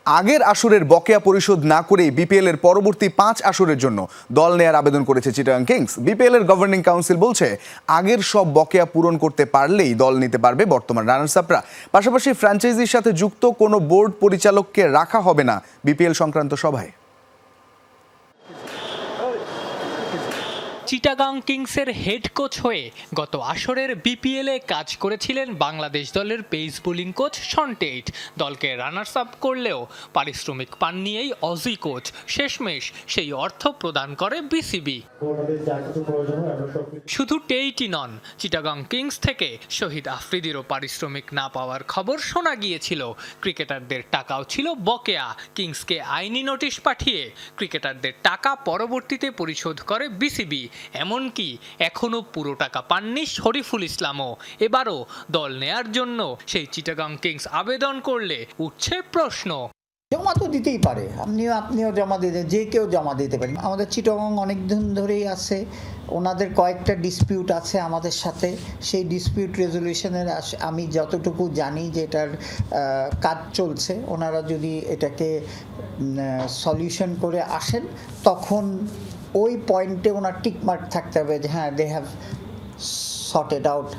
আগের আসরের বকেয়া পরিশোধ না করেই বিপিএল এর পরবর্তী 5 আসরের জন্য দল নেয়ার আবেদন করেছে চিটাগাং কিংস। বিপিএল এর গভর্নিং কাউন্সিল বলছে আগের সব বকেয়া পূরণ করতে পারলেই দল নিতে পারবে বর্তমান রানার্স আপরা। পাশাপাশি ফ্র্যাঞ্চাইজির সাথে যুক্ত কোনো বোর্ড পরিচালককে রাখা হবে না বিপিএল সংক্রান্ত সভায়। চিটাগাং কিংসের হেড কোচ হয়ে গত আসরের বিপিএলে কাজ করেছিলেন বাংলাদেশ দলের pace bowling coach Shaun Tait. দলকে রানার্স আপ করলেও পারিশ্রমিক পাননি এই অজি কোচ। শেষমেশ সেই অর্থ প্রদান করে বিসিবি। শুধু টেইটই নন, চিটাগাং কিংস থেকে শহীদ আফ্রিদিরও পারিশ্রমিক না পাওয়ার খবর শোনা গিয়েছিল। ক্রিকেটারদের টাকাও ছিল বকেয়া। কিংসকে আইনি নোটিশ পাঠিয়ে ক্রিকেটারদের টাকা পরবর্তীতে পরিশোধ করে বিসিবি। এমনকি এখনও পুরো টাকা পাননি শরীফুল ইসলামও। এবারও দল নেয়ার জন্য সেই চিটাগাং কিংস আবেদন করলে উঠছে প্রশ্ন। জমা তো দিতেই পারে, আপনিও জমা দিতে, যে কেউ জমা দিতে পারে। আমাদের চিটাগাং অনেক দিন ধরেই আছে, ওনাদের কয়েকটা ডিসপিউট আছে আমাদের সাথে। সেই ডিসপিউট রেজলিউশনের আমি যতটুকু জানি যে এটার কাজ চলছে। ওনারা যদি এটাকে সলিউশন করে আসেন তখন ওই পয়েন্টে ওনার টিকমার্ক থাকতে হবে যে হ্যাঁ, they have sorted out.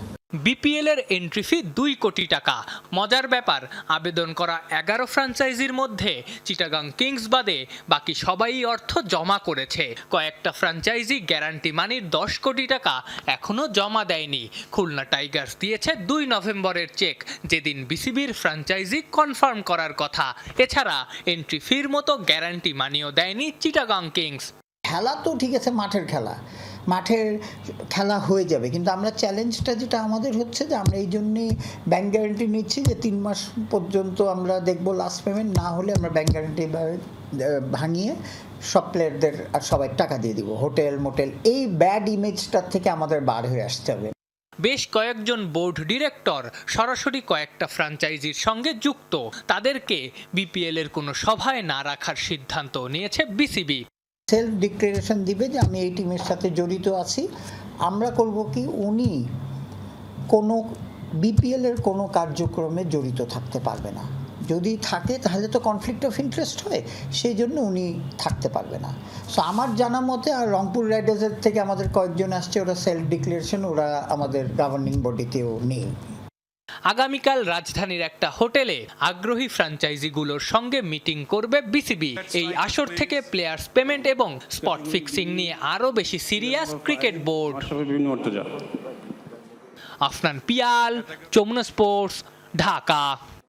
BPL এর এন্ট্রি ফি 2 কোটি টাকা। মজার ব্যাপার, আবেদন করা 11 ফ্র্যাঞ্চাইজির মধ্যে চিটাগাং কিংস বাদে বাকি সবাই অর্থ জমা করেছে। কয়েকটা ফ্র্যাঞ্চাইজি গ্যারান্টি মানির 10 কোটি টাকা এখনও জমা দেয়নি। খুলনা টাইগার্স দিয়েছে 2 নভেম্বরের চেক, যেদিন বিসিবির ফ্র্যাঞ্চাইজি কনফার্ম করার কথা। এছাড়া এন্ট্রি ফির মতো গ্যারান্টি মানিও দেয়নি চিটাগাং কিংস। খেলা তো ঠিক আছে, মাঠের খেলা হয়ে যাবে, কিন্তু আমরা চ্যালেঞ্জটা যেটা আমাদের হচ্ছে যে আমরা এই জন্যেই ব্যাংক গ্যারান্টি নিচ্ছি যে 3 মাস পর্যন্ত আমরা দেখব লাস্ট পেমেন্ট না হলে আমরা ব্যাংক গ্যারান্টি ভাঙিয়ে সব প্লেয়ারদের আর সবাই টাকা দিয়ে দিব। হোটেল মোটেল এই ব্যাড ইমেজটার থেকে আমাদের বার হয়ে আসতে হবে। বেশ কয়েকজন বোর্ড ডিরেক্টর সরাসরি কয়েকটা ফ্র্যাঞ্চাইজির সঙ্গে যুক্ত। তাদেরকে বিপিএল এর কোনো সভায় না রাখার সিদ্ধান্ত নিয়েছে বিসিবি। সেলফ ডিক্লারেশন দিবে যে আমি এই টিমের সাথে জড়িত আছি। আমরা করব কি, উনি কোনো বিপিএল এর কোনো কার্যক্রমে জড়িত থাকতে পারবে না। যদি থাকে তাহলে তো কনফ্লিক্ট অফ ইন্টারেস্ট হয়, সেই জন্য উনি থাকতে পারবে না। সো আমার জানা মতে আর রংপুর রাইডার্সের থেকে আমাদের কয়েকজন আসছে, ওরা সেলফ ডিক্লারেশন, ওরা আমাদের গভর্নিং বডিতেও নেই। আগামীকাল রাজধানীর একটা হোটেলে আগ্রহী ফ্র্যাঞ্চাইজিগুলোর সঙ্গে মিটিং করবে বিসিবি। এই আসর থেকে প্লেয়ার্স পেমেন্ট এবং স্পট ফিক্সিং নিয়ে আরও বেশি serious cricket board. Afnan Piyal, Jamuna sports, Dhaka.